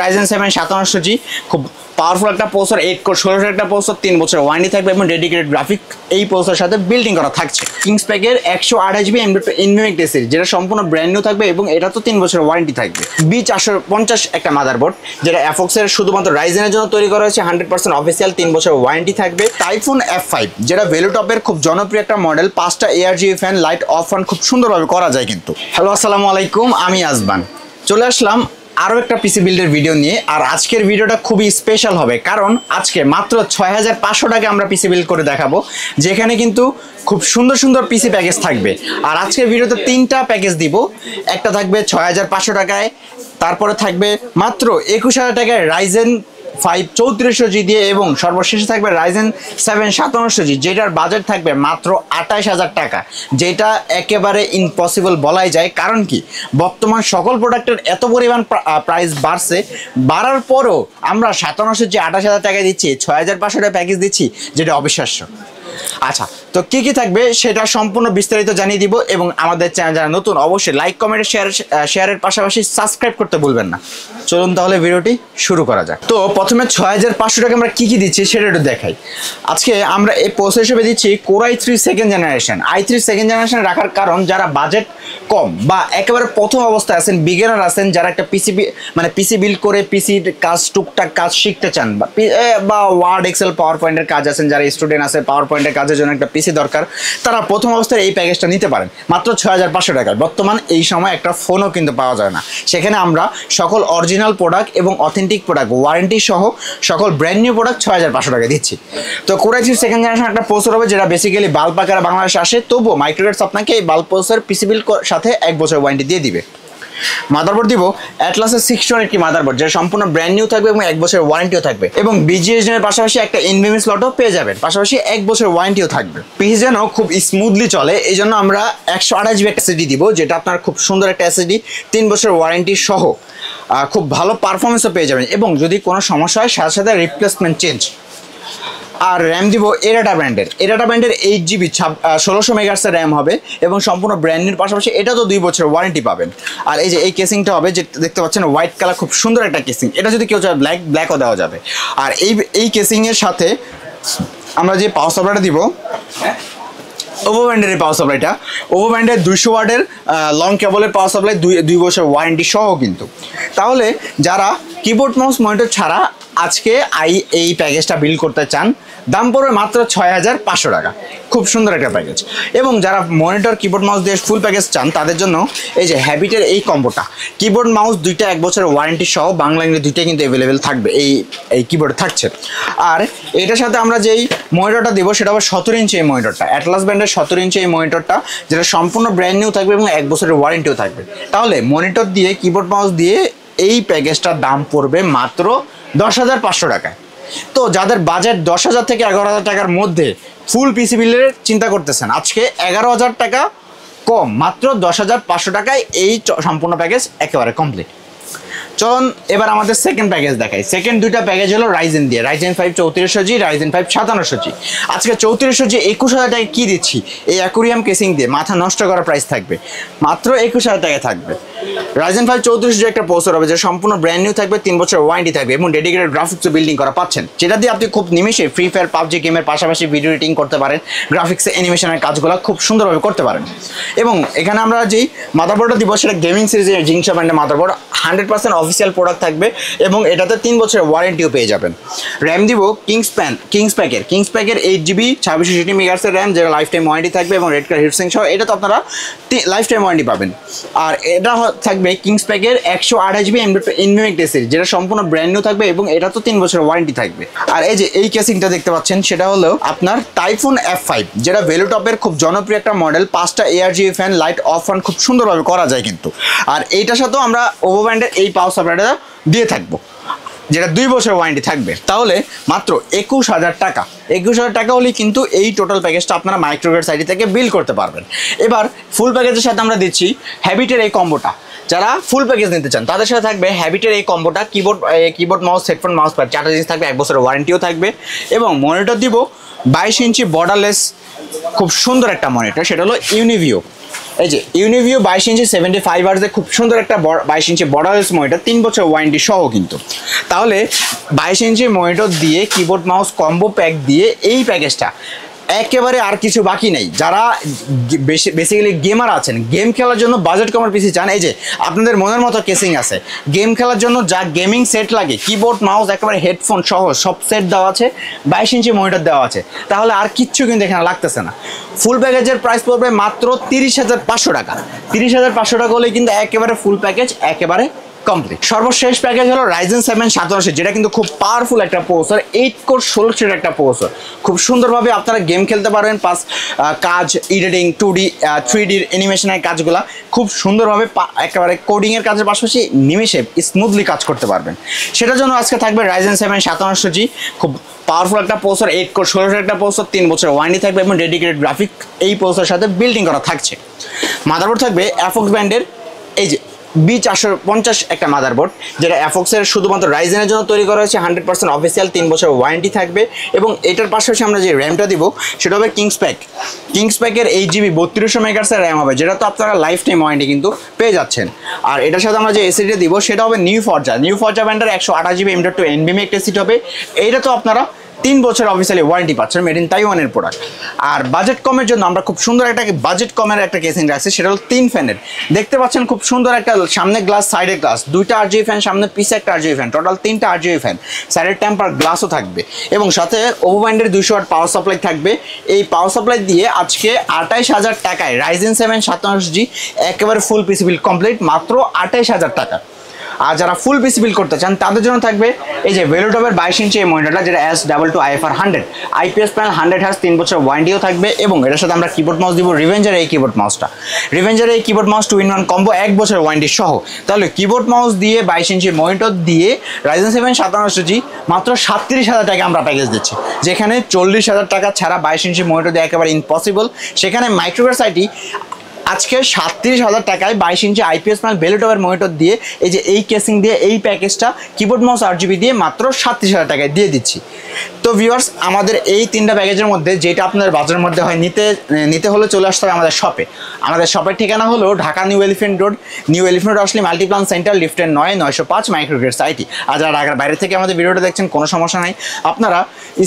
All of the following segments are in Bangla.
Ryzen 7 5700G খুব পাওয়ারফুল একটা প্রসেসর 8 কোর 16 একটা প্রসেসর 3 বছর ওয়ারেন্টি থাকবে এবং ডেডিকেটেড গ্রাফিক এই প্রসেসরের সাথে বিল্ডিং করা থাকছে। কিংসপ্যাকের 128GB NVMe সিরিজ যেটা সম্পূর্ণ ব্র্যান্ড নিউ থাকবে এবং এটা তো 3 বছর ওয়ারেন্টি থাকবে। B450 একটা মাদারবোর্ড যেটা অ্যাফক্স এর শুধুমাত্র রাইজেনের জন্য তৈরি করা হয়েছে, 100% অফিসিয়াল 3 বছর ওয়ারেন্টি থাকবে। টাইফুন F5 যেটা ভেলুটপের খুব জনপ্রিয় একটা মডেল, 5টা ARGB fan, light off on খুব সুন্দরভাবে করা যায় কিন্তু। হ্যালো আসসালামু আলাইকুম, আমি আজমান চলে আসলাম আরও একটা পিসি বিল্ডের ভিডিও নিয়ে। আর আজকের ভিডিওটা খুবই স্পেশাল হবে কারণ আজকে মাত্র 6500 টাকা আমরা পিসি বিল্ড করে দেখাবো, যেখানে কিন্তু খুব সুন্দর সুন্দর পিসি প্যাকেজ থাকবে। আর আজকের ভিডিওতে 3টা প্যাকেজ দিব। একটা থাকবে 6500 টাকায়, তারপরে থাকবে মাত্র 21000 টাকায় রাইজেন 5 3400G দিয়ে, এবং সর্বশেষে থাকবে রাইজেন 7 5700G যেটার বাজেট থাকবে মাত্র 28000 টাকা, যেটা একেবারে ইম্পসিবল বলাই যায়। কারণ কি, বর্তমান সকল প্রোডাক্টের এত পরিমাণ প্রাইস বাড়ছে, বাড়ার পরও আমরা 5700G 28000 টাকায় দিচ্ছি, 6500 টাকা প্যাকেজ দিচ্ছি, যেটা অবিশ্বাস্য। আচ্ছা, তো কি কি থাকবে সেটা সম্পূর্ণ বিস্তারিত জানিয়ে দিব। এবং আমাদের চ্যানেল যারা নতুন অবশ্যই লাইক কমেন্ট শেয়ারের পাশাপাশি সাবস্ক্রাইব করতে ভুলবেন না। চলুন তাহলে ভিডিওটি শুরু করা যাক। তো প্রথমে 6500 টাকা আমরা কি কি দিচ্ছি সেটা একটু দেখাই। আজকে আমরা এই প্রসেসর হিসেবে দিচ্ছি Core i3 second generation. i3 second generation রাখার কারণ যারা বাজেট কম বা একেবারে প্রথম অবস্থায় আছেন, বিগিনার আছেন, যারা একটা পিসি বিল্ড করে পিসির কাজ টুকটাক কাজ শিখতে চান, বা ওয়ার্ড এক্সেল পাওয়ার পয়েন্টের কাজ আছেন, যারা স্টুডেন্ট আছে পাওয়ার পয়েন্টের কাজের জন্য একটা পিসি দরকার, তারা প্রথম অবস্থায় এই প্যাকেজটা নিতে পারেন মাত্র 6500 টাকায়। বর্তমান এই সময় একটা ফোনও কিন্তু পাওয়া যায় না, সেখানে আমরা সকল অরিজিনাল প্রোডাক্ট এবং অথেন্টিক প্রোডাক্ট ওয়ারেন্টি সহ সকল ব্র্যান্ড নিউ প্রোডাক্ট 6500 টাকা দিচ্ছি। তো Core i3 সেকেন্ড জেনারেশন একটা প্রসেসর হবে যেটা বেসিক্যালি বাল্ব আকারে বাংলাদেশে আসে, তবুও মাইক্রোডেটস আপনাকে এই বাল্ব প্রসেসর পিসি বিল্ড সাথে 1 বছর ওয়ারেন্টি দিয়ে দিবে। মাদারবোর্ড দিব অ্যাটলাসের 6 একটি মাদারবোর্ড যেটা সম্পূর্ণ ব্র্যান্ড নিউ থাকবে এবং 1 বছর ওয়ারেন্টিও থাকবে, এবং BGSD এর পাশাপাশি একটা NVMe স্লটও পেয়ে যাবেন, পাশাপাশি 1 বছর ওয়ারেন্টিও থাকবে। পিসি যেন খুব স্মুথলি চলে এই জন্য আমরা 128GB একটা SSD দিব, যেটা আপনার খুব সুন্দর একটা SSD, 3 বছর ওয়ারেন্টি সহ খুব ভালো পারফরমেন্সও পেয়ে যাবেন, এবং যদি কোনো সমস্যা হয় সাথে সাথে রিপ্লেসমেন্ট চেঞ্জ। আর র্যাম দিব এরাটা ব্র্যান্ডের 8GB 1600 মেগাহার্টস র্যাম হবে, এবং সম্পূর্ণ ব্র্যান্ডের পাশাপাশি এটা তো 2 বছর ওয়ারেন্টি পাবেন। আর এই যে এই কেসিংটা হবে, যে দেখতে পাচ্ছেন হোয়াইট কালার, খুব সুন্দর একটা কেসিং, এটা যদি কেউ চায় ব্ল্যাকও দেওয়া যাবে। আর এই কেসিংয়ের সাথে আমরা যে পাওয়ার সাপ্লাইটা দিব, ওভো ব্র্যান্ডের এই পাওয়ার সাপ্লাইটা, ওভো ব্র্যান্ডের 200 ওয়াটের লং কেবলের পাওয়ার সাপ্লাই, 2 বছর ওয়ারেন্টি সহ কিন্তু। তাহলে যারা কিবোর্ড মাউস মনিটর ছাড়া আজকে এই প্যাকেজটা বিল্ড করতে চান, দাম পড়বে মাত্র 6500 টাকা, খুব সুন্দর একটা প্যাকেজ। এবং যারা মনিটর কিবোর্ড মাউস দিয়ে ফুল প্যাকেজ চান তাদের জন্য এই যে হ্যাবিটের এই কম্বোটা, কিবোর্ড মাউস দুইটা 1 বছরের ওয়ারেন্টি সহ, বাংলা ইংরেজি দুইটাই কিন্তু অ্যাভেলেবেল থাকবে এই কিবোর্ড থাকছে। আর এটার সাথে আমরা যেই মনিটরটা দেবো সেটা হবে 17 ইঞ্চি এই মনিটরটা, অ্যাটলাস ব্র্যান্ডের 17 ইঞ্চি এই মনিটরটা, যেটা সম্পূর্ণ ব্র্যান্ড নিউ থাকবে এবং 1 বছরের ওয়ারেন্টিও থাকবে। তাহলে মনিটর দিয়ে কিবোর্ড মাউস দিয়ে এই প্যাকেজটার দাম পড়বে মাত্র 10500 টাকায়। তো যাদের বাজেট 10000 থেকে 11000 টাকার মধ্যে ফুল পিসি বিলের চিন্তা করতেছেন, আজকে 11000 টাকা কম, মাত্র 10500 টাকায় এই সম্পূর্ণ প্যাকেজ একেবারে কমপ্লিট। চলুন এবার আমাদের সেকেন্ড প্যাকেজ দেখাই। সেকেন্ড দুইটা প্যাকেজ হলো রাইজেন দিয়ে, রাইজেন 5 3400G, রাইজেন 5 5700G। আজকে 3400G 21000 টাকায় কী দিচ্ছি, এই অ্যাকুরিয়াম কেসিং দিয়ে মাথা নষ্ট করা প্রাইস থাকবে, মাত্র 21000 টাকায় থাকবে। রাইজেন 5 3400G একটা প্রসেসর হবে যে সম্পূর্ণ ব্র্যান্ড নিউ থাকবে, 3 বছর ওয়ারেন্টি থাকবে, এবং ডেডিকেটেড গ্রাফিক্স বিল্ডিং করা পাচ্ছেন, যেটা দিয়ে আপনি খুব নিমেষে ফ্রি ফায়ার পাবজি গেমের পাশাপাশি ভিডিও এডিটিং করতে পারেন, গ্রাফিক্সে অ্যানিমেশনের কাজগুলো খুব সুন্দরভাবে করতে পারেন। এবং এখানে আমরা যেই মাদারবোর্ডটা দিব সেটা গেমিং সিরিজের জিংসা ব্র্যান্ডের মাদারবোর্ড, 100% অফিসিয়াল প্রোডাক্ট থাকবে, এবং এটাতে 3 বছরের ওয়ারেন্টিও পেয়ে যাবেন। র্যাম দিব কিংসপ্যাকের 8GB 2660 মেগাহার্টস র্যাম, যেটা লাইফ টাইম ওয়ারেন্টি থাকবে, এবং রেড কালার হিটসিং সহ, এটা তো আপনারা লাইফ টাইম ওয়ারেন্টি পাবেন। আর এটা থাকবে কিংসপ্যাকের 128GB NVMe সিরিজ, যেটা সম্পূর্ণ ব্র্যান্ড নিউ থাকবে, এবং এটা তো 3 বছরের ওয়ারেন্টি থাকবে। আর এই যে এই কেসিংটা দেখতে পাচ্ছেন সেটা হলো আপনার টাইফুন F5, যেটা ভেলুটপের খুব জনপ্রিয় একটা মডেল, 5টা ARGB fan, light off on খুব সুন্দরভাবে করা যায় কিন্তু। আর এইটার সাথেও আমরা ওভো ব্র্যান্ডের এই পাওয়ার সাপ্লাইটা দিয়ে থাকবো, যেটা 2 বছর ওয়ারেন্টি থাকবে। তাহলে মাত্র 21000 টাকা, 21000 টাকা হলেই কিন্তু এই টোটাল প্যাকেজটা আপনারা মাইক্রোগেট সাইডি থেকে বিল করতে পারবেন। এবার ফুল প্যাকেজের সাথে আমরা দিচ্ছি হ্যাবিটের এই কম্বোটা, যারা ফুল প্যাকেজ নিতে চান তাদের সাথে থাকবে হ্যাবিটের এই কম্বোটা, keyboard mouse, headphone, mouse pad 4টা জিনিস থাকবে, 1 বছরের ওয়ারেন্টিও থাকবে। এবং মনিটর দিব 22 ইঞ্চি বর্ডারলেস খুব সুন্দর একটা মনিটর, সেটা হলো ইউনিভিও এই যে ইউনিভিউ 22 ইঞ্চি 75 হার্জের খুব সুন্দর একটা 22 ইঞ্চি বর্ডারলেস মনিটর, 3 বছর ওয়ারেন্টি সহ কিন্তু। তাহলে 22 ইঞ্চি মনিটর দিয়ে কিবোর্ড মাউস কম্বো প্যাক দিয়ে এই প্যাকেজটা একেবারে আর কিছু বাকি নেই। যারা বেসিক্যালি গেমার আছেন, গেম খেলার জন্য বাজেট কমার পিসি চান, এই যে আপনাদের মনের মতো কেসিং আছে। গেম খেলার জন্য যা গেমিং সেট লাগে, কিবোর্ড মাউস একেবারে হেডফোন সহ সব সেট দেওয়া আছে, 22 ইঞ্চি মনিটর দেওয়া আছে, তাহলে আর কিচ্ছু কিন্তু এখানে লাগতেছে না। ফুল প্যাকেজের প্রাইস পড়বে মাত্র 30,500 টাকা। 30,500 টাকা হলে কিন্তু একেবারে ফুল প্যাকেজ একেবারে কমপ্লিট। সর্বশেষ প্যাকেজ হলো Ryzen 7 780, যেটা কিন্তু খুব পাওয়ারফুল একটা প্রসেসর, 8 কোর 16 একটা প্রসেসর। খুব সুন্দরভাবে আপনারা গেম খেলতে পারবেন, প্লাস কাজ এডিটিং 2D 3D অ্যানিমেশনের কাজগুলা খুব সুন্দরভাবে একেবারে কোডিংয়ের কাজের পাশাপাশি নিমেষে স্মুথলি কাজ করতে পারবেন। সেটার জন্য আজকে থাকবে Ryzen 7 780G, খুব পাওয়ারফুল একটা প্রসেসর, 8 কোর 16 একটা প্রসেসর, 3 বছর ওয়ারেন্টি থাকবে এবং ডেডিকেটেড গ্রাফিক এই প্রসেসরের সাথে বিল্ডিং করা থাকছে। মাদারবোর্ড থাকবে অ্যাফক্স ব্র্যান্ডের এই যে B450 একটা মাদারবোর্ড, যেটা অ্যাফক্সের শুধুমাত্র রাইজেনের জন্য তৈরি করা হয়েছে, 100% অফিসিয়াল, 3 বছর ওয়ারেন্টি থাকবে। এবং এটার পাশাপাশি আমরা যে র্যামটা দিব সেটা হবে কিংসপ্যাকের 8GB 3200 মেগাহার্টজের র্যাম হবে, যেটা তো আপনারা লাইফ টাইম ওয়ারেন্টি কিন্তু পেয়ে যাচ্ছেন। আর এটার সাথে আমরা যে এসিডি দিব সেটা হবে নিউ ফরজা ব্র্যান্ডের 128GB M.2 NVMe একটা এসিডি হবে। এইটা তো আপনারা 3 বছর অফিসিয়ালি ওয়ারেন্টি পাচ্ছেন, মেড ইন তাইওয়ানের প্রোডাক্ট। আর বাজেট কমের জন্য আমরা খুব সুন্দর একটা বাজেট কমের একটা কেসিং রাখছি, সেটা হলো 3 ফ্যানের। দেখতে পাচ্ছেন খুব সুন্দর একটা সামনে গ্লাস, সাইডে গ্লাস, 2টা RGB ফ্যান, সামনে পিছে একটা RGB ফ্যান, টোটাল 3টা RGB ফ্যান, সাইডের টেম্পার গ্লাসও থাকবে এবং সাথে ওভো ব্র্যান্ডের 200 ওয়াট পাওয়ার সাপ্লাই থাকবে। এই পাওয়ার সাপ্লাই দিয়ে আজকে 28,000 টাকায় Ryzen 7 780G একেবারে ফুল পিসি বিল্ড কমপ্লিট, মাত্র 28,000 টাকা। আর যারা ফুল পিসি বিল্ড করতে চান তাদের জন্য থাকবে এই যে ভেলোটপের 22 ইঞ্চি এই মনিটরটা, যেটা S22 IFR 100 IPS panel, 100 Hz, 3 বছর ওয়ারেন্টিও থাকবে। এবং এটার সাথে আমরা কিবোর্ড মাউস দিব রিভেঞ্জার এই কিবোর্ড মাউসটা, রিভেঞ্জার এই কিবোর্ড মাউস 2-in-1 কম্বো, 1 বছর ওয়ারেন্টি সহ। তাহলে কিবোর্ড মাউস দিয়ে 22 ইঞ্চি মনিটর দিয়ে Ryzen 7 780G মাত্র 37,000 টাকা আমরা প্যাকেজ দিচ্ছি, যেখানে 40,000 টাকা ছাড়া 22 ইঞ্চি মনিটর দিয়ে একেবারে ইম্পসিবল। সেখানে মাইক্রোগ্রাস আইটি আজকে 37,000 টাকায় 22 ইঞ্চি IPS প্যানেল ভেলোটপের মনিটর দিয়ে এই যে এই কেসিং দিয়ে এই প্যাকেজটা কিবোর্ড মাউস RGB দিয়ে মাত্র 37,000 টাকায় দিয়ে দিচ্ছি। তো ভিউয়ার্স, আমাদের এই 3টা প্যাকেজের মধ্যে যেটা আপনাদের বাজারের মধ্যে হয় নিতে হলে চলে আসতে হবে আমাদের শপে। আমাদের শপের ঠিকানা হলো ঢাকা নিউ এলিফ্যান্ট রোড আসলে মাল্টিপ্লান সেন্টার, লিফটের 9-905 মাইক্রোগ্রেডস আইটি। আর যারা ঢাকার বাইরে থেকে আমাদের ভিডিওটা দেখছেন কোনো সমস্যা নাই, আপনারা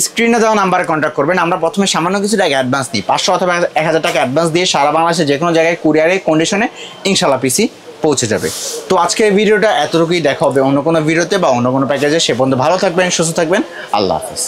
স্ক্রিনে দেওয়া নাম্বারে কন্ট্যাক্ট করবেন। আমরা প্রথমে সামান্য কিছু টাকা অ্যাডভান্স নিই, 500 অথবা 1000 টাকা অ্যাডভান্স দিয়ে সারা বাংলাদেশে যে কোনো জায়গায় কুরিয়ারের কন্ডিশনে ইনশাল্লাহ পিসি পৌঁছে যাবে। তো আজকের ভিডিওটা এতটুকুই, দেখা হবে অন্য কোনো ভিডিওতে বা অন্য কোনো প্যাকেজে। সে পর্যন্ত ভালো থাকবেন, সুস্থ থাকবেন, আল্লাহ হাফেজ।